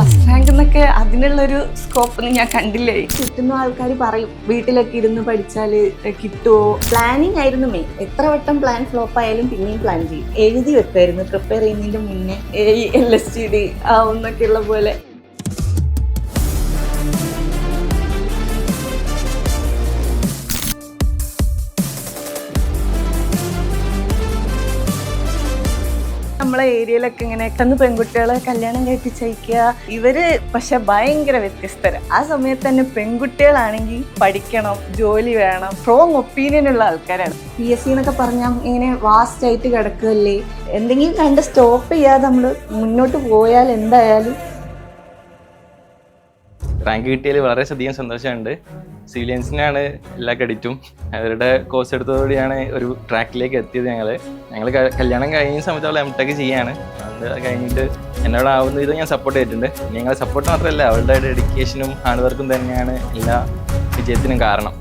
First rank എന്നൊക്കെ അതിനുള്ളൊരു scope ഒന്നും ഞാൻ കണ്ടില്ലേ. ചുറ്റുന്ന ആൾക്കാർ പറയും വീട്ടിലൊക്കെ ഇരുന്ന് പഠിച്ചാൽ കിട്ടുമോ. പ്ലാനിങ് ആയിരുന്നു മെയിൻ. എത്ര വട്ടം പ്ലാൻ ഫ്ലോപ്പ് ആയാലും പിന്നെയും പ്ലാൻ ചെയ്യും. എഴുതി വെക്കുമായിരുന്നു പ്രിപ്പയർ ചെയ്യുന്നതിന്റെ മുന്നേ LSTD ആവുന്നൊക്കെയുള്ള പോലെ. നമ്മളെ ഏരിയയിലൊക്കെ ഇങ്ങനെ കന്ന് പെൺകുട്ടികളെ കല്യാണം കഴിപ്പിച്ചയക്കുക. ഇവര് പക്ഷെ ഭയങ്കര വ്യത്യസ്തര. ആ സമയത്ത് തന്നെ പെൺകുട്ടികളാണെങ്കിൽ പഠിക്കണം, ജോലി വേണം, സ്ട്രോങ് ഒപ്പീനിയൻ ഉള്ള ആൾക്കാരാണ്. PSC എന്നൊക്കെ പറഞ്ഞാൽ ഇങ്ങനെ വാസ്റ്റ് ആയിട്ട് കിടക്കുകയല്ലേ. എന്തെങ്കിലും കണ്ട് സ്റ്റോപ്പ് ചെയ്യാതെ നമ്മൾ മുന്നോട്ട് പോയാൽ എന്തായാലും. റാങ്ക് കിട്ടിയതിൽ വളരെയധികം സന്തോഷമുണ്ട്. സിവിലിയൻസിനാണ് എല്ലാ ക്രെഡിറ്റും. അവരുടെ കോഴ്സ് എടുത്തതോടെയാണ് ഒരു ട്രാക്കിലേക്ക് എത്തിയത്. ഞങ്ങൾ കല്യാണം കഴിഞ്ഞ സമയത്ത് അവൾ M.Tech ചെയ്യാണ്. അത് കഴിഞ്ഞിട്ട് എന്നോടാവുന്ന വിധം ഞാൻ സപ്പോർട്ട് ചെയ്തിട്ടുണ്ട്. ഞങ്ങളെ സപ്പോർട്ട് മാത്രമല്ല, അവളുടെ ഡെഡിക്കേഷനും ഹാർഡ് വർക്കും തന്നെയാണ് എല്ലാ വിജയത്തിനും കാരണം.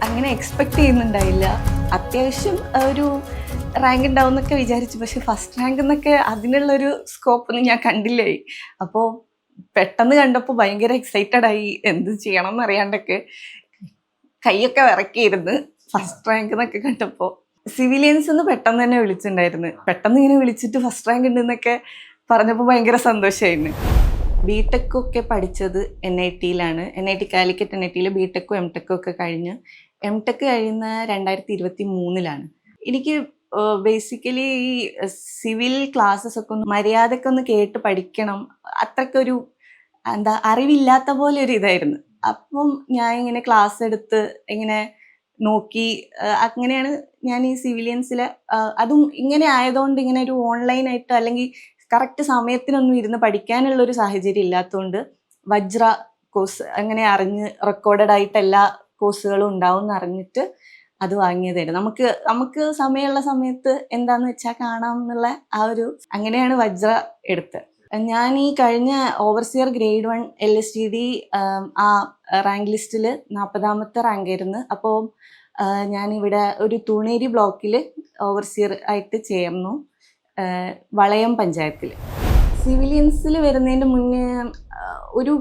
അങ്ങനെ എക്സ്പെക്ട് ചെയ്യുന്നുണ്ടായില്ല. അത്യാവശ്യം ഒരു റാങ്ക് ഉണ്ടാവും എന്നൊക്കെ വിചാരിച്ചു. പക്ഷെ ഫസ്റ്റ് റാങ്ക് എന്നൊക്കെ അതിനുള്ളൊരു സ്കോപ്പ് ഒന്നും ഞാൻ കണ്ടില്ലേ. അപ്പോൾ പെട്ടെന്ന് കണ്ടപ്പോൾ ഭയങ്കര എക്സൈറ്റഡ് ആയി. എന്ത് ചെയ്യണം എന്നറിയാണ്ടൊക്കെ കൈയൊക്കെ വിറക്കിയിരുന്നു ഫസ്റ്റ് റാങ്ക് എന്നൊക്കെ കണ്ടപ്പോൾ. സിവിലിയൻസ് എന്ന് പെട്ടെന്ന് തന്നെ വിളിച്ചിട്ടുണ്ടായിരുന്നു. പെട്ടെന്ന് ഇങ്ങനെ വിളിച്ചിട്ട് ഫസ്റ്റ് റാങ്ക് ഉണ്ടെന്നൊക്കെ പറഞ്ഞപ്പോൾ ഭയങ്കര സന്തോഷമായിരുന്നു. B.Tech ഒക്കെ പഠിച്ചത് NIT-യിലാണ്. NIT കാലിക്കറ്റ് NIT-യിൽ B.Tech M.Tech ഒക്കെ കഴിഞ്ഞ് M.Tech കഴിയുന്ന 2023-ലാണ്. എനിക്ക് ബേസിക്കലി ഈ സിവിൽ ക്ലാസ്സസ് ഒക്കെ ഒന്ന് മര്യാദക്കൊന്ന് കേട്ട് പഠിക്കണം, അത്രയ്ക്കൊരു അറിവില്ലാത്ത പോലെ ഒരു ഇതായിരുന്നു. അപ്പം ഞാൻ ഇങ്ങനെ ക്ലാസ് എടുത്ത് ഇങ്ങനെ നോക്കി, അങ്ങനെയാണ് ഞാൻ ഈ സിവിലിയൻസിലെ അതും ഇങ്ങനെ ആയതുകൊണ്ട് ഇങ്ങനെ ഒരു ഓൺലൈനായിട്ട് അല്ലെങ്കിൽ കറക്റ്റ് സമയത്തിനൊന്നും ഇരുന്ന് പഠിക്കാനുള്ളൊരു സാഹചര്യം ഇല്ലാത്തതുകൊണ്ട് വജ്ര കോഴ്സ് അങ്ങനെ അറിഞ്ഞ് റെക്കോർഡഡ് ആയിട്ട് എല്ലാ കോഴ്സുകളും ഉണ്ടാവും എന്ന് അറിഞ്ഞിട്ട് അത് വാങ്ങിയതായിരുന്നു. നമുക്ക് സമയമുള്ള സമയത്ത് എന്താന്ന് വെച്ചാൽ കാണാം എന്നുള്ള അങ്ങനെയാണ് വജ്ര എടുത്തത്. ഞാൻ ഈ കഴിഞ്ഞ ഓവർസിയർ ഗ്രേഡ് 1 LSTD ആ റാങ്ക് ലിസ്റ്റിൽ 40ാമത്തെ റാങ്ക് ആയിരുന്നു. അപ്പോൾ ഞാനിവിടെ ഒരു തൂണേരി ബ്ലോക്കിൽ ഓവർസിയർ ആയിട്ട് ചേർന്നു, വളയം പഞ്ചായത്തിൽ. സിവിലിയൻസിൽ വരുന്നതിൻ്റെ മുന്നേ ഒരു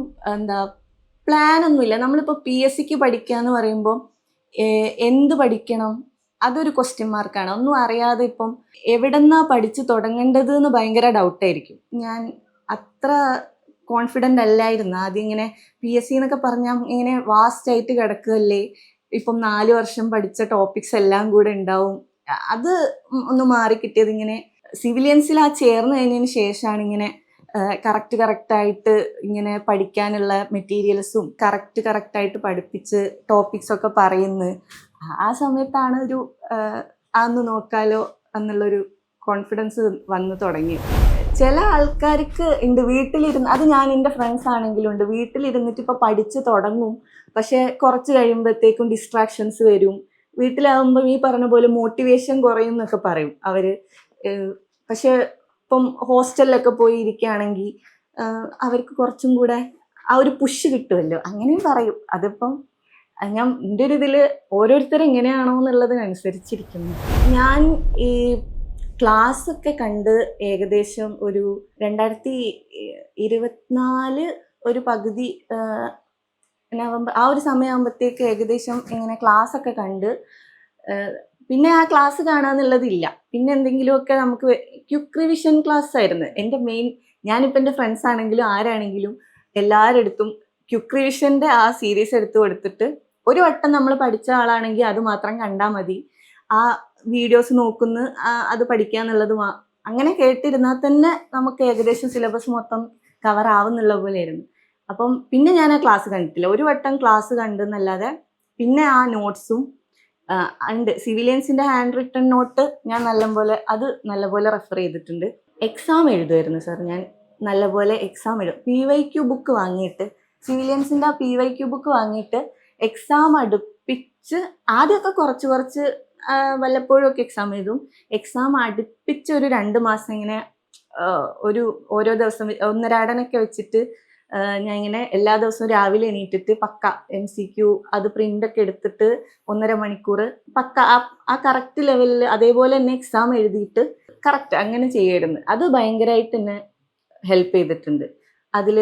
പ്ലാനൊന്നുമില്ല. നമ്മളിപ്പോൾ PSCക്ക് പഠിക്കുക എന്ന് പറയുമ്പോൾ എന്ത് പഠിക്കണം അതൊരു ക്വസ്റ്റ്യൻ മാർക്കാണ്. ഒന്നും അറിയാതെ ഇപ്പം എവിടെന്നാ പഠിച്ച് തുടങ്ങേണ്ടത് എന്ന് ഭയങ്കര ഡൗട്ടായിരിക്കും. ഞാൻ അത്ര കോൺഫിഡൻ്റ് അല്ലായിരുന്നു ആദ്യം. ഇങ്ങനെ PSC എന്നൊക്കെ പറഞ്ഞാൽ ഇങ്ങനെ വാസ്റ്റ് ആയിട്ട് കിടക്കുകയല്ലേ, ഇപ്പം 4 വർഷം പഠിച്ച ടോപ്പിക്സ് എല്ലാം കൂടെ ഉണ്ടാവും. അത് ഒന്ന് മാറിക്കിട്ടിയത് ഇങ്ങനെ സിവിലിയൻസിൽ ചേർന്ന് കഴിഞ്ഞതിന് ശേഷമാണ് ഇങ്ങനെ കറക്റ്റായിട്ട് ഇങ്ങനെ പഠിക്കാനുള്ള മെറ്റീരിയൽസും കറക്റ്റായിട്ട് പഠിപ്പിച്ച് ടോപ്പിക്സൊക്കെ പറയുന്നത്. ആ സമയത്താണ് ഒരു അന്ന് നോക്കാലോ എന്നുള്ളൊരു കോൺഫിഡൻസ് വന്നു തുടങ്ങി. ചില ആൾക്കാർക്ക് ഉണ്ട് വീട്ടിലിരുന്ന്, അത് ഞാൻ എൻ്റെ ഫ്രണ്ട്സ് ആണെങ്കിലും ഉണ്ട്, വീട്ടിലിരുന്നിട്ട് ഇപ്പോൾ പഠിച്ച് തുടങ്ങും, പക്ഷെ കുറച്ച് കഴിയുമ്പോഴത്തേക്കും ഡിസ്ട്രാക്ഷൻസ് വരും. വീട്ടിലാകുമ്പോൾ ഈ പറഞ്ഞ പോലെ മോട്ടിവേഷൻ കുറയും എന്നൊക്കെ പറയും അവർ. പക്ഷെ ഇപ്പം ഹോസ്റ്റലിലൊക്കെ പോയി ഇരിക്കുകയാണെങ്കിൽ അവർക്ക് കുറച്ചും കൂടെ ആ ഒരു പുഷ് കിട്ടുമല്ലോ, അങ്ങനെയും പറയും. അതിപ്പം ഞാൻ എൻ്റെ ഒരു ഇതിൽ ഓരോരുത്തരും എങ്ങനെയാണോ എന്നുള്ളതിനനുസരിച്ചിരിക്കുന്നു. ഞാൻ ഈ ക്ലാസ് ഒക്കെ കണ്ട് ഏകദേശം ഒരു 2024 ഒരു പകുതി നവംബർ ആ ഒരു സമയമാകുമ്പോഴത്തേക്ക് ഏകദേശം ഇങ്ങനെ ക്ലാസ് ഒക്കെ കണ്ട് പിന്നെ ആ ക്ലാസ് കാണാന്നുള്ളതില്ല. പിന്നെ എന്തെങ്കിലുമൊക്കെ നമുക്ക് ക്വിക്ക് റിവിഷൻ ക്ലാസ് ആയിരുന്നു എൻ്റെ മെയിൻ. ഞാനിപ്പോൾ എൻ്റെ ഫ്രണ്ട്സ് ആണെങ്കിലും ആരാണെങ്കിലും എല്ലാവരുടെ അടുത്തും ക്വിക്ക് റിവിഷൻ്റെ ആ സീരീസ് എടുത്ത് കൊടുത്തിട്ട് ഒരു വട്ടം നമ്മൾ പഠിച്ച ആളാണെങ്കിൽ അത് മാത്രം കണ്ടാൽ മതി, ആ വീഡിയോസ് നോക്കുന്ന അത് പഠിക്കുക എന്നുള്ളത് അങ്ങനെ കേട്ടിരുന്നാൽ തന്നെ നമുക്ക് ഏകദേശം സിലബസ് മൊത്തം കവർ ആവുന്നുള്ള പോലെയായിരുന്നു. അപ്പം പിന്നെ ഞാൻ ആ ക്ലാസ് കണ്ടിട്ടില്ല. ഒരു വട്ടം ക്ലാസ് കണ്ടെന്നല്ലാതെ പിന്നെ ആ നോട്ട്സും ഉണ്ട്. സിവിലിയൻസിൻ്റെ ഹാൻഡ് റിട്ടൺ നോട്ട് ഞാൻ നല്ലപോലെ റെഫർ ചെയ്തിട്ടുണ്ട്. എക്സാം എഴുതുമായിരുന്നു സാർ. ഞാൻ നല്ലപോലെ എക്സാം എഴുതും. PYQ ബുക്ക് വാങ്ങിയിട്ട്, സിവിലിയൻസിൻ്റെ ആ PYQ ബുക്ക് വാങ്ങിയിട്ട് എക്സാം അടുപ്പിച്ച് ആദ്യമൊക്കെ കുറച്ച് വല്ലപ്പോഴും ഒക്കെ എക്സാം എഴുതും. എക്സാം അടുപ്പിച്ച് ഒരു 2 മാസം ഇങ്ങനെ ഓരോ ദിവസം ഒന്നരാടനൊക്കെ വെച്ചിട്ട് ഞാൻ ഇങ്ങനെ എല്ലാ ദിവസവും രാവിലെ എണീറ്റിട്ട് പക്ക MCQ അത് പ്രിൻ്റൊക്കെ എടുത്തിട്ട് 1.5 മണിക്കൂർ പക്ക ആ കറക്റ്റ് ലെവലിൽ അതേപോലെ തന്നെ എക്സാം എഴുതിയിട്ട് കറക്റ്റ് അങ്ങനെ ചെയ്യായിരുന്നു. അത് ഭയങ്കരമായിട്ട് എന്നെ ഹെൽപ്പ് ചെയ്തിട്ടുണ്ട്. അതിൽ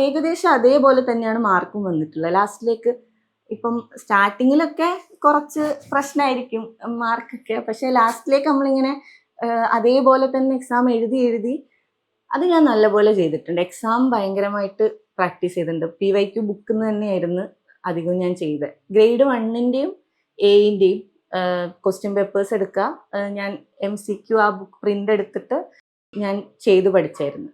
ഏകദേശം അതേപോലെ തന്നെയാണ് മാർക്കും വന്നിട്ടുള്ളത് ലാസ്റ്റിലേക്ക്. ഇപ്പം സ്റ്റാർട്ടിങ്ങിലൊക്കെ കുറച്ച് പ്രശ്നമായിരിക്കും മാർക്കൊക്കെ, പക്ഷെ ലാസ്റ്റിലേക്ക് നമ്മളിങ്ങനെ അതേപോലെ തന്നെ എക്സാം എഴുതി അത് ഞാൻ നല്ലപോലെ ചെയ്തിട്ടുണ്ട്. എക്സാം ഭയങ്കരമായിട്ട് പ്രാക്ടീസ് ചെയ്തിട്ടുണ്ട്. PYQ ബുക്കിൽ നിന്ന് തന്നെയായിരുന്നു അധികം ഞാൻ ചെയ്തത്. ഗ്രേഡ് 1-ൻ്റെയും A-ൻ്റെയും ക്വസ്റ്റ്യൻ പേപ്പേഴ്സ് എടുക്കുക, ഞാൻ MCQ ആ ബുക്ക് പ്രിൻ്റ് എടുത്തിട്ട് ഞാൻ ചെയ്ത് പഠിച്ചായിരുന്നു.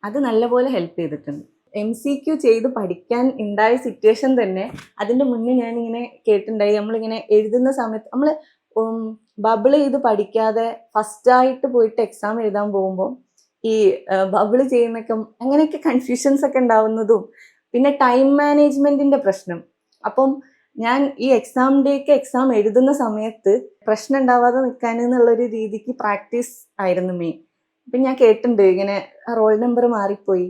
അത് നല്ലപോലെ ഹെൽപ്പ് ചെയ്തിട്ടുണ്ട്. MCQ ചെയ്ത് പഠിക്കാൻ ഉണ്ടായ സിറ്റുവേഷൻ തന്നെ അതിൻ്റെ മുന്നേ ഞാനിങ്ങനെ കേട്ടിട്ടുണ്ടായി. നമ്മളിങ്ങനെ എഴുതുന്ന സമയത്ത് നമ്മൾ ബബിൾ ചെയ്ത് പഠിക്കാതെ ഫസ്റ്റായിട്ട് പോയിട്ട് എക്സാം എഴുതാൻ പോകുമ്പോൾ ഈ ബബിൾ ചെയ്യുന്നൊക്കെ അങ്ങനെയൊക്കെ കൺഫ്യൂഷൻസ് ഒക്കെ ഉണ്ടാവുന്നതും പിന്നെ ടൈം മാനേജ്മെൻറ്റിൻ്റെ പ്രശ്നം. അപ്പം ഞാൻ ഈ എക്സാം എഴുതുന്ന സമയത്ത് പ്രശ്നം ഉണ്ടാവാതെ നിൽക്കാൻ എന്നുള്ളൊരു രീതിക്ക് പ്രാക്ടീസ് ആയിരുന്നു മെയിൻ. ഇപ്പം ഞാൻ കേട്ടിട്ടുണ്ട് ഇങ്ങനെ റോൾ നമ്പർ മാറിപ്പോയി,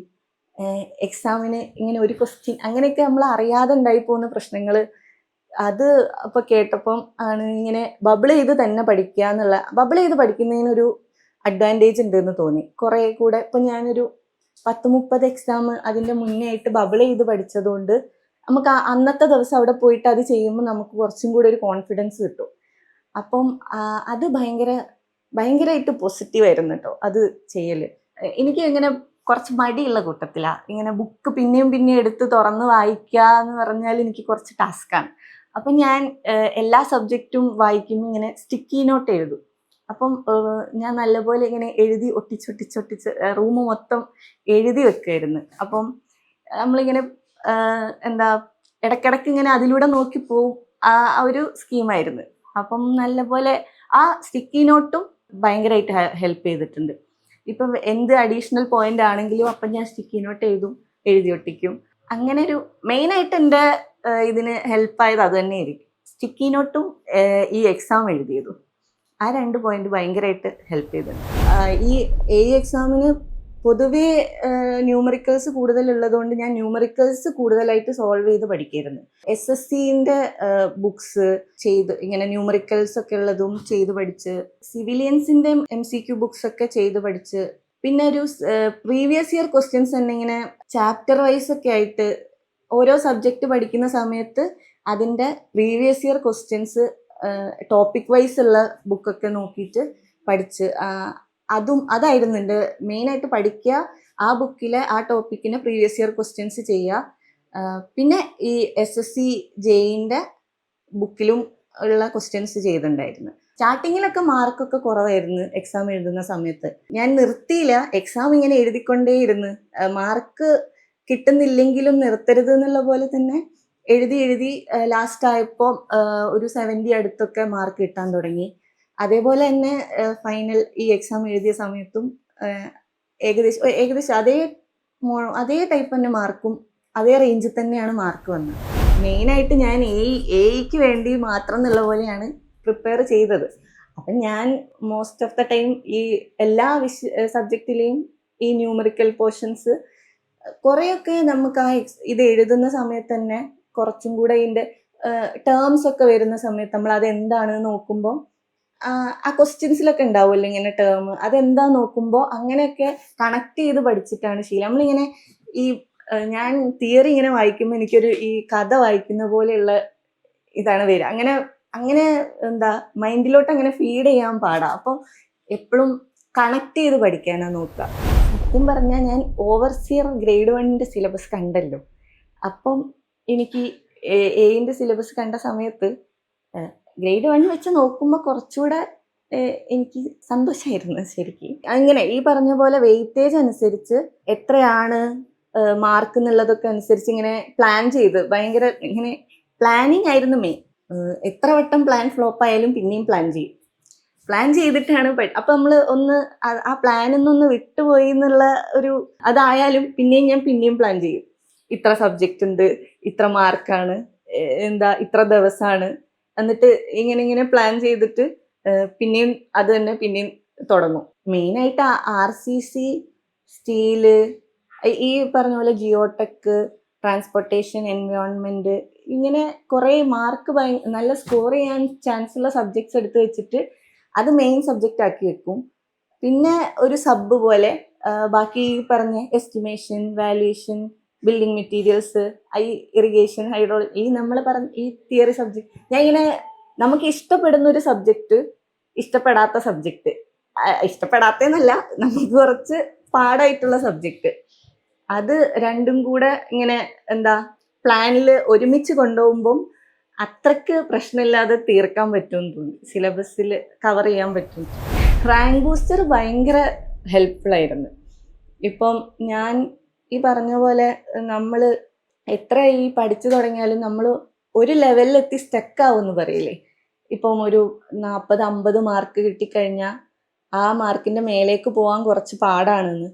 എക്സാമിന് ഇങ്ങനെ ഒരു ക്വസ്റ്റ്യൻ, അങ്ങനെയൊക്കെ നമ്മൾ അറിയാതെ ഉണ്ടായി പോകുന്ന പ്രശ്നങ്ങൾ. അത് അപ്പോൾ കേട്ടപ്പം ആണ് ഇങ്ങനെ ബബിൾ ചെയ്ത് തന്നെ പഠിക്കുക എന്നുള്ള, ബബിൾ ചെയ്ത് പഠിക്കുന്നതിനൊരു അഡ്വാൻറ്റേജ് ഉണ്ടെന്ന് തോന്നി കുറേ കൂടെ. ഇപ്പം ഞാനൊരു 10-30 എക്സാം അതിൻ്റെ മുന്നേ ആയിട്ട് ബബിൾ ചെയ്ത് പഠിച്ചതുകൊണ്ട് നമുക്ക് അന്നത്തെ ദിവസം അവിടെ പോയിട്ട് അത് ചെയ്യുമ്പോൾ നമുക്ക് കുറച്ചും കൂടി ഒരു കോൺഫിഡൻസ് കിട്ടും. അപ്പം അത് ഭയങ്കരമായിട്ട് പോസിറ്റീവായിരുന്നു കേട്ടോ അത് ചെയ്യൽ. എനിക്ക് ഇങ്ങനെ കുറച്ച് മടിയുള്ള കൂട്ടത്തിലാണ്. ഇങ്ങനെ ബുക്ക് പിന്നെയും എടുത്ത് തുറന്ന് വായിക്കുക എന്ന് പറഞ്ഞാൽ എനിക്ക് കുറച്ച് ടാസ്ക്കാണ്. അപ്പം ഞാൻ എല്ലാ സബ്ജക്റ്റും വായിക്കുമ്പോൾ ഇങ്ങനെ സ്റ്റിക്കി നോട്ട് എഴുതും. അപ്പം ഞാൻ നല്ലപോലെ ഇങ്ങനെ എഴുതി ഒട്ടിച്ച് റൂം മൊത്തം എഴുതി വെക്കുമായിരുന്നു. അപ്പം നമ്മളിങ്ങനെ ഇടയ്ക്കിടയ്ക്ക് ഇങ്ങനെ അതിലൂടെ നോക്കി പോവും. ആ ഒരു സ്കീമായിരുന്നു. അപ്പം നല്ലപോലെ ആ സ്റ്റിക്കി നോട്ടും ഭയങ്കരമായിട്ട് ഹെൽപ്പ് ചെയ്തിട്ടുണ്ട്. ഇപ്പം എന്ത് അഡീഷണൽ പോയിന്റ് ആണെങ്കിലും അപ്പം ഞാൻ സ്റ്റിക്കി നോട്ട് എഴുതി ഒട്ടിക്കും. അങ്ങനെ ഒരു മെയിനായിട്ട് എൻ്റെ ഇതിന് ഹെൽപ്പായത് അത് തന്നെയായിരിക്കും, സ്റ്റിക്കി നോട്ടും ഈ എക്സാം എഴുതിയതും. ആ 2 പോയിന്റ് ഭയങ്കരമായിട്ട് ഹെൽപ്പ് ചെയ്തിട്ടുണ്ട്. ഈ എക്സാമിന് പൊതുവേ ന്യൂമറിക്കൽസ് കൂടുതലുള്ളതുകൊണ്ട് ഞാൻ ന്യൂമറിക്കൽസ് കൂടുതലായിട്ട് സോൾവ് ചെയ്ത് പഠിക്കായിരുന്നു. SSCൻ്റെ ബുക്സ് ചെയ്ത് ഇങ്ങനെ ന്യൂമറിക്കൽസ് ഒക്കെ ഉള്ളതും ചെയ്ത് പഠിച്ച്, സിവിലിയൻസിൻ്റെ MCQ ബുക്സ് ഒക്കെ ചെയ്ത് പഠിച്ച്, പിന്നെ ഒരു പ്രീവിയസ് ഇയർ ക്വസ്റ്റ്യൻസ് തന്നെ ഇങ്ങനെ ചാപ്റ്റർ വൈസ് ഒക്കെ ആയിട്ട് ഓരോ സബ്ജക്റ്റ് പഠിക്കുന്ന സമയത്ത് അതിൻ്റെ previous year questions topic wise ഉള്ള ബുക്കൊക്കെ നോക്കിയിട്ട് പഠിച്ച്, അതായിരുന്നു എൻ്റെ മെയിനായിട്ട് പഠിക്കുക. ആ ബുക്കിലെ ആ ടോപ്പിക്കിന് പ്രീവിയസ് ഇയർ ക്വസ്റ്റ്യൻസ് ചെയ്യുക. പിന്നെ ഈ SSC JEEൻ്റെ ബുക്കിലും ഉള്ള ക്വസ്റ്റ്യൻസ് ചെയ്തിട്ടുണ്ടായിരുന്നു. സ്റ്റാർട്ടിങ്ങിലൊക്കെ മാർക്കൊക്കെ കുറവായിരുന്നു എക്സാം എഴുതുന്ന സമയത്ത്. ഞാൻ നിർത്തിയില്ല, എക്സാം ഇങ്ങനെ എഴുതിക്കൊണ്ടേയിരുന്നു. മാർക്ക് കിട്ടുന്നില്ലെങ്കിലും നിർത്തരുത് എന്നുള്ള പോലെ തന്നെ എഴുതി ലാസ്റ്റ് ആയപ്പോൾ ഒരു 70 അടുത്തൊക്കെ മാർക്ക് കിട്ടാൻ തുടങ്ങി. അതേപോലെ തന്നെ ഫൈനൽ ഈ എക്സാം എഴുതിയ സമയത്തും ഏകദേശം അതേ ടൈപ്പ് തന്നെ മാർക്കും അതേ റേഞ്ചിൽ തന്നെയാണ് മാർക്ക് വന്നത്. മെയിനായിട്ട് ഞാൻ എയ്ക്ക് വേണ്ടി മാത്രം എന്നുള്ള പോലെയാണ് പ്രിപ്പയർ ചെയ്തത്. അപ്പം ഞാൻ മോസ്റ്റ് ഓഫ് ദ ടൈം ഈ എല്ലാ സബ്ജക്റ്റിലെയും ഈ ന്യൂമറിക്കൽ പോർഷൻസ് കുറേയൊക്കെ നമുക്ക് ഇത് എഴുതുന്ന സമയത്ത് തന്നെ കുറച്ചും കൂടെ ഇതിൻ്റെ ടേംസ് ഒക്കെ വരുന്ന സമയത്ത് നമ്മൾ അതെന്താണെന്ന് നോക്കുമ്പോൾ ആ ക്വസ്റ്റ്യൻസിലൊക്കെ ഉണ്ടാവുമല്ലോ ഇങ്ങനെ ടേം, അതെന്താ നോക്കുമ്പോൾ അങ്ങനെയൊക്കെ കണക്ട് ചെയ്ത് പഠിച്ചിട്ടാണ് ശീലം. നമ്മളിങ്ങനെ ഞാൻ തിയറി ഇങ്ങനെ വായിക്കുമ്പോൾ എനിക്കൊരു ഈ കഥ വായിക്കുന്ന പോലെയുള്ള ഇതാണ് വരിക. അങ്ങനെ മൈൻഡിലോട്ട് അങ്ങനെ ഫീഡ് ചെയ്യാൻ പാടാം. അപ്പോൾ എപ്പോഴും കണക്ട് ചെയ്ത് പഠിക്കാനാണ് നോക്കുക. സത്യം പറഞ്ഞാൽ ഞാൻ ഓവർസിയർ ഗ്രേഡ് 1-ൻ്റെ സിലബസ് കണ്ടല്ലോ. അപ്പം എനിക്ക് എയിൻ്റെ സിലബസ് കണ്ട സമയത്ത് ഗ്രേഡ് 1 വെച്ച് നോക്കുമ്പോൾ കുറച്ചുകൂടെ എനിക്ക് സന്തോഷമായിരുന്നു ശരിക്കും. അങ്ങനെ ഈ പറഞ്ഞ പോലെ വെയിറ്റേജ് അനുസരിച്ച് എത്രയാണ് മാർക്ക് എന്നുള്ളതൊക്കെ അനുസരിച്ച് ഇങ്ങനെ പ്ലാൻ ചെയ്ത് ഭയങ്കര ഇങ്ങനെ പ്ലാനിങ് ആയിരുന്നു മെയിൻ. എത്ര വട്ടം പ്ലാൻ ഫ്ലോപ്പ് ആയാലും പിന്നെയും പ്ലാൻ ചെയ്തിട്ടാണ് അപ്പം നമ്മൾ ആ പ്ലാനിൽ നിന്നൊന്ന് വിട്ടുപോയി എന്നുള്ള ഒരു അതായാലും ഞാൻ പിന്നെയും പ്ലാൻ ചെയ്യും. ഇത്ര സബ്ജക്റ്റ് ഉണ്ട്, ഇത്ര മാർക്കാണ്, ഇത്ര ദിവസമാണ്, എന്നിട്ട് ഇങ്ങനെ പ്ലാൻ ചെയ്തിട്ട് പിന്നെയും അത് തന്നെ പിന്നെയും തുടങ്ങും. മെയിനായിട്ട് RCC, സ്റ്റീല്, ഈ പറഞ്ഞ പോലെ ജിയോടെക്, ട്രാൻസ്പോർട്ടേഷൻ, എൻവയോൺമെൻറ്റ്, ഇങ്ങനെ കുറേ മാർക്ക് നല്ല സ്കോർ ചെയ്യാൻ ചാൻസ് ഉള്ള സബ്ജക്ട്സ് എടുത്ത് വെച്ചിട്ട് അത് മെയിൻ സബ്ജക്റ്റ് ആക്കി വെക്കും. പിന്നെ ഒരു സബ് പോലെ ബാക്കി ഈ പറഞ്ഞ estimation, valuation, building materials, irrigation, hydrology, ഈ നമ്മൾ പറഞ്ഞ ഈ തിയറി സബ്ജക്ട്, ഞാൻ ഇങ്ങനെ നമുക്ക് ഇഷ്ടപ്പെടുന്ന ഒരു സബ്ജക്റ്റ്, ഇഷ്ടപ്പെടാത്ത സബ്ജക്റ്റ്, ഇഷ്ടപ്പെടാത്തന്നല്ല, നമുക്ക് കുറച്ച് പാടായിട്ടുള്ള സബ്ജക്റ്റ്, അത് രണ്ടും കൂടെ ഇങ്ങനെ എന്താ പ്ലാനിൽ ഒരുമിച്ച് കൊണ്ടുപോകുമ്പം അത്രയ്ക്ക് പ്രശ്നമില്ലാതെ തീർക്കാൻ പറ്റുമെന്ന് തോന്നി, സിലബസിൽ കവർ ചെയ്യാൻ പറ്റും. റാങ്ക് ബൂസ്റ്റർ ഭയങ്കര ഹെൽപ്ഫുൾ ആയിരുന്നു. ഇപ്പം ഞാൻ ഈ പറഞ്ഞ പോലെ നമ്മൾ എത്ര ഈ പഠിച്ചു തുടങ്ങിയാലും നമ്മൾ ഒരു ലെവലിലെത്തി സ്റ്റക്കാവുമെന്ന് പറയില്ലേ. ഇപ്പം ഒരു 40-50 മാർക്ക് കിട്ടിക്കഴിഞ്ഞാൽ ആ മാർക്കിൻ്റെ മേലേക്ക് പോകാൻ കുറച്ച് പാടാണെന്ന്.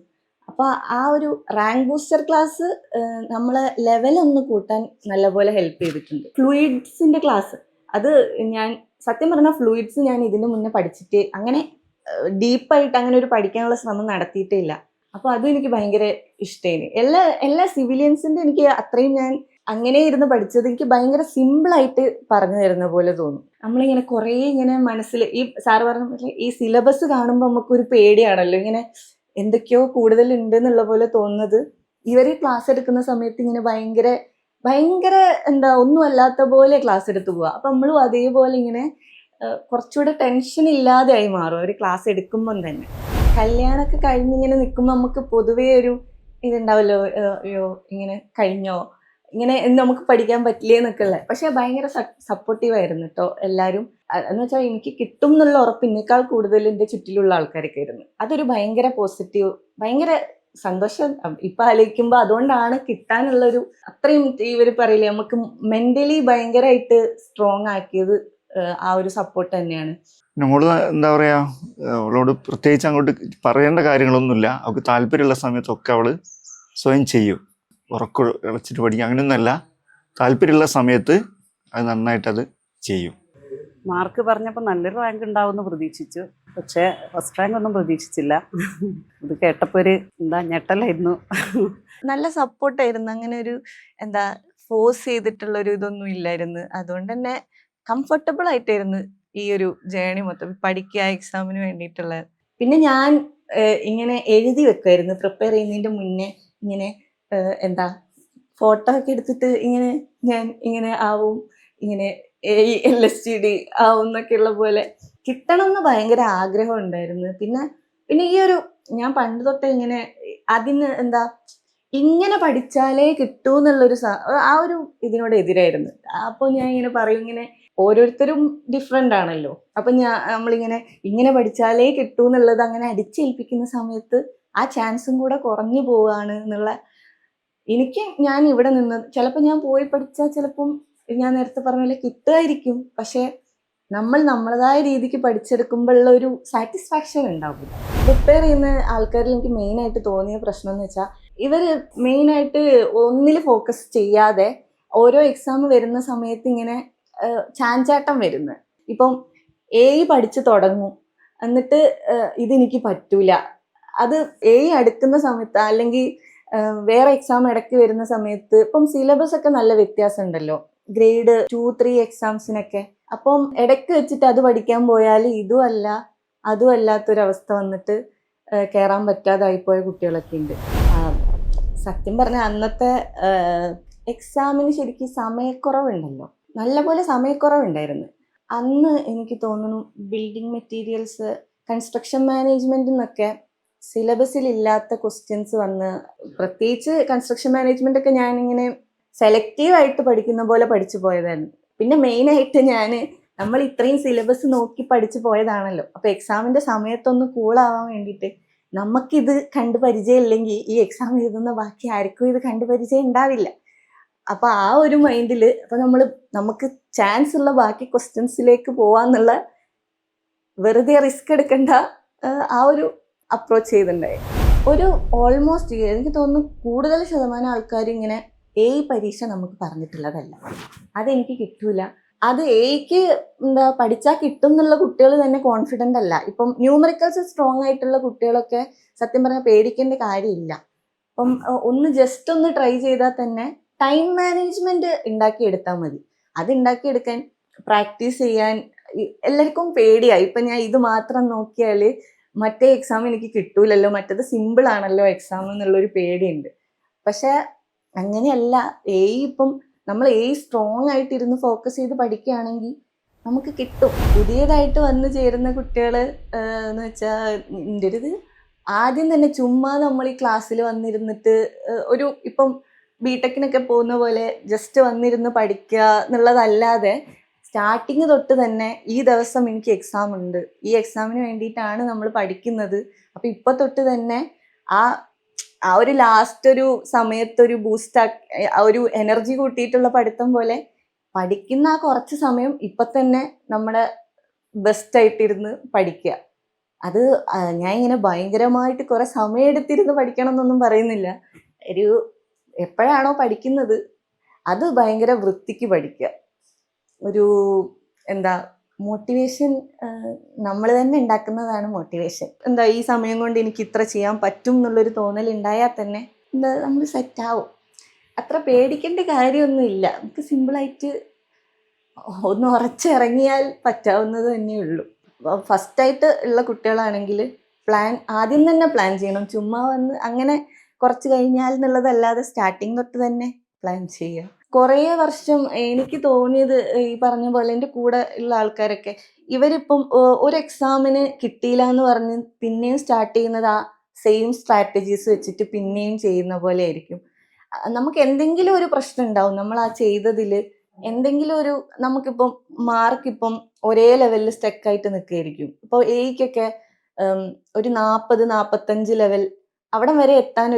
അപ്പോൾ ആ ഒരു റാങ്ക് ബൂസ്റ്റർ ക്ലാസ് നമ്മളെ ലെവലൊന്ന് കൂട്ടാൻ നല്ലപോലെ ഹെൽപ്പ് ചെയ്തിട്ടുണ്ട്. ഫ്ലൂയിഡ്സിൻ്റെ ക്ലാസ്, അത് ഞാൻ സത്യം പറഞ്ഞാൽ ഫ്ലൂയിഡ്സ് ഞാൻ ഇതിന് മുന്നേ പഠിച്ചിട്ട് അങ്ങനെ ഡീപ്പായിട്ട് അങ്ങനെ ഒരു പഠിക്കാനുള്ള ശ്രമം നടത്തിയിട്ടേ ഇല്ല. അപ്പോൾ അതും എനിക്ക് ഭയങ്കര ഇഷ്ടമായി. എല്ലാ സിവിലിയൻസിൻ്റെ എനിക്ക് അത്രയും ഞാൻ അങ്ങനെ ഇരുന്ന് പഠിച്ചത് എനിക്ക് ഭയങ്കര സിമ്പിളായിട്ട് പറഞ്ഞു തരുന്ന പോലെ തോന്നും. നമ്മളിങ്ങനെ കുറേ ഇങ്ങനെ മനസ്സിൽ ഈ സാറ് പറഞ്ഞ പോലെ ഈ സിലബസ് കാണുമ്പോൾ നമുക്കൊരു പേടിയാണല്ലോ, ഇങ്ങനെ എന്തൊക്കെയോ കൂടുതലുണ്ട് എന്നുള്ള പോലെ തോന്നുന്നത്. ഇവർ ക്ലാസ് എടുക്കുന്ന സമയത്ത് ഇങ്ങനെ ഭയങ്കര എന്താ ഒന്നും അല്ലാത്ത പോലെ ക്ലാസ് എടുത്തു പോവുക. അപ്പം നമ്മളും അതേപോലെ ഇങ്ങനെ കുറച്ചുകൂടെ ടെൻഷൻ ഇല്ലാതെയായി മാറും അവർ ക്ലാസ് എടുക്കുമ്പം തന്നെ. കല്യാണമൊക്കെ കഴിഞ്ഞിങ്ങനെ നിൽക്കുമ്പോൾ നമുക്ക് പൊതുവേ ഒരു ഇതുണ്ടാവല്ലോ, അയ്യോ ഇങ്ങനെ കഴിഞ്ഞോ, ഇങ്ങനെ നമുക്ക് പഠിക്കാൻ പറ്റില്ലേ എന്നൊക്കെ ഉള്ളത്. പക്ഷെ ഭയങ്കര സപ്പോർട്ടീവായിരുന്നു കേട്ടോ എല്ലാവരും. എന്ന് വെച്ചാൽ എനിക്ക് കിട്ടും എന്നുള്ള ഉറപ്പ് എന്നേക്കാൾ കൂടുതൽ എൻ്റെ ചുറ്റിലുള്ള ആൾക്കാരൊക്കെ ആയിരുന്നു. അതൊരു ഭയങ്കര പോസിറ്റീവ്, ഭയങ്കര സന്തോഷം ഇപ്പം ആലോചിക്കുമ്പോൾ. അതുകൊണ്ടാണ് കിട്ടാനുള്ളൊരു അത്രയും ഇവർ പറയില്ലേ നമുക്ക് മെൻ്റലി ഭയങ്കരമായിട്ട് സ്ട്രോങ് ആക്കിയത് ആ ഒരു സപ്പോർട്ട് തന്നെയാണ്. നമ്മള് എന്താ പറയാ, അവളോട് പ്രത്യേകിച്ച് അങ്ങോട്ട് പറയേണ്ട കാര്യങ്ങളൊന്നുമില്ല. അവൾക്ക് താല്പര്യമുള്ള സമയത്തൊക്കെ അവള് സ്വയം ചെയ്യും. ഉറക്കം ഇളച്ചിട്ട് പഠിക്കും അങ്ങനെയൊന്നുമല്ല, താല്പര്യമുള്ള സമയത്ത് അത് നന്നായിട്ടത് ചെയ്യും. മാർക്ക് പറഞ്ഞപ്പോൾ നല്ലൊരു റാങ്ക് ഉണ്ടാവുമെന്ന് പ്രതീക്ഷിച്ചു, പക്ഷേ ഫസ്റ്റ് റാങ്ക് ഒന്നും പ്രതീക്ഷിച്ചില്ല. ഇത് കേട്ടപ്പോൾ ഒരു ഞെട്ടലായിരുന്നു. നല്ല സപ്പോർട്ടായിരുന്നു. അങ്ങനെ ഒരു എന്താ ഫോഴ്സ് ചെയ്തിട്ടുള്ളൊരു ഇതൊന്നും ഇല്ലായിരുന്നു. അതുകൊണ്ട് തന്നെ കംഫർട്ടബിൾ ആയിട്ടായിരുന്നു ഈ ഒരു ജേണി മൊത്തം പഠിക്കുക, എക്സാമിന് വേണ്ടിയിട്ടുള്ള. പിന്നെ ഞാൻ ഇങ്ങനെ എഴുതി വെക്കുമായിരുന്നു പ്രിപ്പയർ ചെയ്യുന്നതിൻ്റെ മുന്നേ. ഇങ്ങനെ എന്താ ഫോട്ടോ ഒക്കെ എടുത്തിട്ട് ഇങ്ങനെ ഞാൻ ഇങ്ങനെ ആവും, ഇങ്ങനെ LSTD ആവും എന്നൊക്കെയുള്ള പോലെ കിട്ടണം എന്ന് ഭയങ്കര ആഗ്രഹം ഉണ്ടായിരുന്നു. പിന്നെ ഈ ഒരു ഞാൻ പണ്ട് തൊട്ടേ ഇങ്ങനെ അതിന് എന്താ ഇങ്ങനെ പഠിച്ചാലേ കിട്ടൂ എന്നുള്ളൊരു ആ ഒരു ഇതിനോട് എതിരായിരുന്നു. അപ്പോൾ ഞാൻ ഇങ്ങനെ പറയും, ഇങ്ങനെ ഓരോരുത്തരും ഡിഫറെൻ്റ് ആണല്ലോ. അപ്പം നമ്മളിങ്ങനെ പഠിച്ചാലേ കിട്ടൂ എന്നുള്ളത് അങ്ങനെ അടിച്ചേൽപ്പിക്കുന്ന സമയത്ത് ആ ചാൻസും കൂടെ കുറഞ്ഞു പോവുകയാണ് എന്നുള്ള. ഞാൻ ഇവിടെ നിന്ന് ചിലപ്പോൾ ഞാൻ പോയി പഠിച്ചാൽ ചിലപ്പം ഞാൻ നേരത്തെ പറഞ്ഞ പോലെ കിട്ടുമായിരിക്കും, പക്ഷേ നമ്മൾ നമ്മളതായ രീതിക്ക് പഠിച്ചെടുക്കുമ്പോഴുള്ള ഒരു സാറ്റിസ്ഫാക്ഷൻ ഉണ്ടാവും. പ്രിപ്പയർ ചെയ്യുന്ന ആൾക്കാരിൽ എനിക്ക് മെയിനായിട്ട് തോന്നിയ പ്രശ്നം എന്ന് വെച്ചാൽ ഇവർ മെയിനായിട്ട് ഒന്നിൽ ഫോക്കസ് ചെയ്യാതെ ഓരോ എക്സാം വരുന്ന സമയത്ത് ഇങ്ങനെ ചാഞ്ചാട്ടം വരുന്നത്. ഇപ്പം പഠിച്ച് തുടങ്ങും, എന്നിട്ട് ഇതെനിക്ക് പറ്റൂല, അത് അടുക്കുന്ന സമയത്ത് അല്ലെങ്കിൽ വേറെ എക്സാം ഇടയ്ക്ക് വരുന്ന സമയത്ത് ഇപ്പം സിലബസ് ഒക്കെ നല്ല വ്യത്യാസം ഉണ്ടല്ലോ, ഗ്രേഡ് 2-3 എക്സാംസിനൊക്കെ. അപ്പം ഇടയ്ക്ക് വെച്ചിട്ട് അത് പഠിക്കാൻ പോയാൽ അതും അല്ലാത്തൊരവസ്ഥ വന്നിട്ട് കയറാൻ പറ്റാതായിപ്പോയ കുട്ടികളൊക്കെ ഉണ്ട്. സത്യം പറഞ്ഞാൽ അന്നത്തെ എക്സാമിന് ശരിക്കും സമയക്കുറവുണ്ടല്ലോ, നല്ലപോലെ സമയക്കുറവുണ്ടായിരുന്നു അന്ന്. എനിക്ക് തോന്നുന്നു ബിൽഡിംഗ് മെറ്റീരിയൽസ്, കൺസ്ട്രക്ഷൻ മാനേജ്മെൻറ്റ് എന്നൊക്കെ സിലബസിൽ ഇല്ലാത്ത ക്വസ്റ്റ്യൻസ് വന്ന്, പ്രത്യേകിച്ച് കൺസ്ട്രക്ഷൻ മാനേജ്മെൻ്റ് ഒക്കെ ഞാനിങ്ങനെ സെലക്റ്റീവായിട്ട് പഠിക്കുന്ന പോലെ പഠിച്ചു പോയതായിരുന്നു. പിന്നെ മെയിനായിട്ട് നമ്മൾ ഇത്രയും സിലബസ് നോക്കി പഠിച്ചു പോയതാണല്ലോ, അപ്പോൾ എക്സാമിൻ്റെ സമയത്തൊന്ന് കൂളാവാൻ വേണ്ടിയിട്ട് നമുക്കിത് കണ്ടു പരിചയം ഇല്ലെങ്കിൽ ഈ എക്സാം എഴുതുന്ന ബാക്കി ആർക്കും ഇത് കണ്ടു പരിചയം ഉണ്ടാവില്ല. അപ്പോൾ ആ ഒരു മൈൻഡിൽ അപ്പോൾ നമുക്ക് ചാൻസ് ഉള്ള ബാക്കി ക്വസ്റ്റ്യൻസിലേക്ക് പോവാന്നുള്ള വെറുതെ റിസ്ക് എടുക്കേണ്ട ആ ഒരു അപ്രോച്ച് ചെയ്തിട്ടുണ്ടായി. ഒരു ഓൾമോസ്റ്റ് എനിക്ക് തോന്നുന്നു കൂടുതൽ ശതമാനം ആൾക്കാർ ഇങ്ങനെ പരീക്ഷ നമുക്ക് പറഞ്ഞിട്ടുള്ളതല്ല, അതെനിക്ക് കിട്ടൂല, അത് പഠിച്ചാൽ കിട്ടും എന്നുള്ള കുട്ടികൾ തന്നെ കോൺഫിഡൻ്റ് അല്ല. ഇപ്പം ന്യൂമറിക്കൽസ് സ്ട്രോങ് ആയിട്ടുള്ള കുട്ടികളൊക്കെ സത്യം പറഞ്ഞാൽ പേടിക്കേണ്ട കാര്യമില്ല. അപ്പം ഒന്ന് ജസ്റ്റ് ഒന്ന് ട്രൈ ചെയ്താൽ തന്നെ ടൈം മാനേജ്മെൻറ്റ് ഉണ്ടാക്കിയെടുത്താൽ മതി. അത് ഉണ്ടാക്കിയെടുക്കാൻ പ്രാക്ടീസ് ചെയ്യാൻ എല്ലാവർക്കും പേടിയായി. ഇപ്പം ഞാൻ ഇത് മാത്രം നോക്കിയാൽ മറ്റേ എക്സാം എനിക്ക് കിട്ടൂലല്ലോ, മറ്റത് സിമ്പിൾ ആണല്ലോ എക്സാം എന്നുള്ളൊരു പേടിയുണ്ട്. പക്ഷെ അങ്ങനെയല്ല. ഇപ്പം നമ്മൾ സ്ട്രോങ് ആയിട്ടിരുന്ന് ഫോക്കസ് ചെയ്ത് പഠിക്കുകയാണെങ്കിൽ നമുക്ക് കിട്ടും. പുതിയതായിട്ട് വന്നു ചേരുന്ന കുട്ടികൾ എന്ന് വെച്ചാൽ എൻ്റെ ഒരു ഇത് ആദ്യം തന്നെ ചുമ്മാ നമ്മൾ ഈ ക്ലാസ്സിൽ വന്നിരുന്നിട്ട് ഒരു ഇപ്പം ബിടെക്കിനൊക്കെ പോകുന്ന പോലെ ജസ്റ്റ് വന്നിരുന്ന് പഠിക്കുക എന്നുള്ളതല്ലാതെ സ്റ്റാർട്ടിങ് തൊട്ട് തന്നെ ഈ ദിവസം എനിക്ക് എക്സാം ഉണ്ട്, ഈ എക്സാമിന് വേണ്ടിയിട്ടാണ് നമ്മൾ പഠിക്കുന്നത്. അപ്പം ഇപ്പം തൊട്ട് തന്നെ ആ ഒരു ലാസ്റ്റ് ഒരു സമയത്തൊരു ഒരു എനർജി കൂട്ടിയിട്ടുള്ള പഠിത്തം പോലെ പഠിക്കുന്ന ആ കുറച്ച് സമയം ഇപ്പം തന്നെ നമ്മുടെ ബെസ്റ്റായിട്ടിരുന്ന് പഠിക്കുക. അത് ഞാൻ ഇങ്ങനെ ഭയങ്കരമായിട്ട് കുറെ സമയം എടുത്തിരുന്ന് പഠിക്കണം എന്നൊന്നും പറയുന്നില്ല. ഒരു എപ്പോഴാണോ പഠിക്കുന്നത് അത് ഭയങ്കര വൃത്തിക്ക് പഠിക്കുക. ഒരു എന്താ മോട്ടിവേഷൻ നമ്മൾ തന്നെ ഉണ്ടാക്കുന്നതാണ് മോട്ടിവേഷൻ. എന്താ ഈ സമയം കൊണ്ട് എനിക്ക് ഇത്ര ചെയ്യാൻ പറ്റും എന്നുള്ളൊരു തോന്നൽ ഉണ്ടായാൽ തന്നെ എന്താ നമ്മൾ സെറ്റാവും. അത്ര പേടിക്കേണ്ട കാര്യമൊന്നുമില്ല. നമുക്ക് സിമ്പിളായിട്ട് ഒന്ന് ഉറച്ചിറങ്ങിയാൽ പറ്റാവുന്നത് തന്നെയുള്ളൂ. ഫസ്റ്റായിട്ട് ഉള്ള കുട്ടികളാണെങ്കിൽ ആദ്യം തന്നെ പ്ലാൻ ചെയ്യണം. ചുമ്മാ വന്ന് അങ്ങനെ കുറച്ച് കഴിഞ്ഞാൽ എന്നുള്ളതല്ലാതെ സ്റ്റാർട്ടിങ് തൊട്ട് തന്നെ പ്ലാൻ ചെയ്യുക. കുറേ വർഷം എനിക്ക് തോന്നിയത് ഈ പറഞ്ഞ പോലെ എൻ്റെ കൂടെ ഉള്ള ആൾക്കാരൊക്കെ ഇവരിപ്പം ഒരു എക്സാമിന് കിട്ടിയില്ല എന്ന് പറഞ്ഞ് പിന്നെയും സ്റ്റാർട്ട് ചെയ്യുന്നത് ആ സെയിം സ്ട്രാറ്റജീസ് വെച്ചിട്ട് പിന്നെയും ചെയ്യുന്ന പോലെ ആയിരിക്കും. നമുക്ക് എന്തെങ്കിലും ഒരു പ്രശ്നം ഉണ്ടാവും. നമ്മൾ ആ ചെയ്തതിൽ എന്തെങ്കിലും ഒരു നമുക്കിപ്പം മാർക്ക് ഇപ്പം ഒരേ ലെവലിൽ സ്റ്റക്കായിട്ട് നിൽക്കുകയായിരിക്കും. ഇപ്പോൾ എയ്ക്കൊക്കെ ഒരു 40-45 ലെവൽ അവിടം വരെ എത്താൻ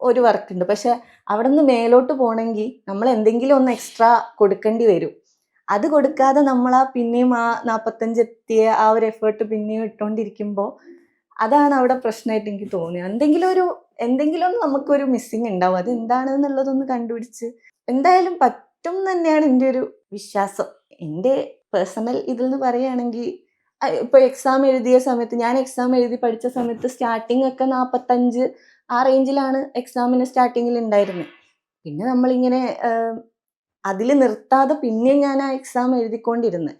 ഒരു വർക്കുണ്ട്. പക്ഷെ അവിടെ നിന്ന് മേലോട്ട് പോകണമെങ്കിൽ നമ്മൾ എന്തെങ്കിലും ഒന്ന് എക്സ്ട്രാ കൊടുക്കേണ്ടി വരും. അത് കൊടുക്കാതെ നമ്മൾ പിന്നെയും ആ 45 എത്തിയ ആ ഒരു എഫേർട്ട് പിന്നെയും ഇട്ടുകൊണ്ടിരിക്കുമ്പോൾ അതാണ് അവിടെ പ്രശ്നമായിട്ട് എനിക്ക് തോന്നിയത്. എന്തെങ്കിലും നമുക്കൊരു മിസ്സിങ് ഉണ്ടാവും. അത് എന്താണെന്നുള്ളതൊന്ന് കണ്ടുപിടിച്ച് എന്തായാലും പറ്റും തന്നെയാണ് എൻ്റെ ഒരു വിശ്വാസം. എൻ്റെ പേഴ്സണൽ ഇതിൽ നിന്ന് പറയുകയാണെങ്കിൽ ഇപ്പോൾ എക്സാം എഴുതിയ സമയത്ത് ഞാൻ എക്സാം എഴുതി പഠിച്ച സമയത്ത് സ്റ്റാർട്ടിങ് ഒക്കെ 45 ആ റേഞ്ചിലാണ് എക്സാമിന് സ്റ്റാർട്ടിങ്ങിൽ ഉണ്ടായിരുന്നത്. പിന്നെ നമ്മളിങ്ങനെ അതിൽ നിർത്താതെ പിന്നെ ഞാൻ ആ എക്സാം എഴുതിക്കൊണ്ടിരുന്നത്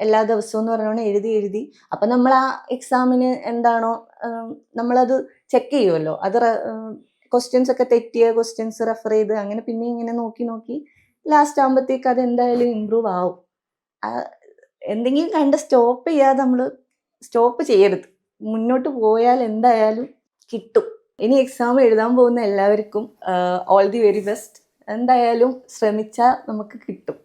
എല്ലാ ദിവസവും എന്ന് പറഞ്ഞോണ്ട് എഴുതി അപ്പം നമ്മൾ ആ എക്സാമിന് എന്താണോ നമ്മളത് ചെക്ക് ചെയ്യുമല്ലോ. അത് ക്വസ്റ്റ്യൻസ് ഒക്കെ തെറ്റിയ ക്വസ്റ്റ്യൻസ് റെഫർ ചെയ്ത് അങ്ങനെ പിന്നെ ഇങ്ങനെ നോക്കി ലാസ്റ്റ് ആകുമ്പോഴത്തേക്ക് അത് എന്തായാലും ഇമ്പ്രൂവ് ആവും. എന്തെങ്കിലും കണ്ട് സ്റ്റോപ്പ് ചെയ്യാതെ നമ്മൾ സ്റ്റോപ്പ് ചെയ്യരുത്. മുന്നോട്ട് പോയാൽ എന്തായാലും കിട്ടും. ഇനി എക്സാം എഴുതാൻ പോകുന്ന എല്ലാവർക്കും ഓൾ ദി വെരി ബെസ്റ്റ്. എന്തായാലും ശ്രമിച്ചാൽ നമുക്ക് കിട്ടും.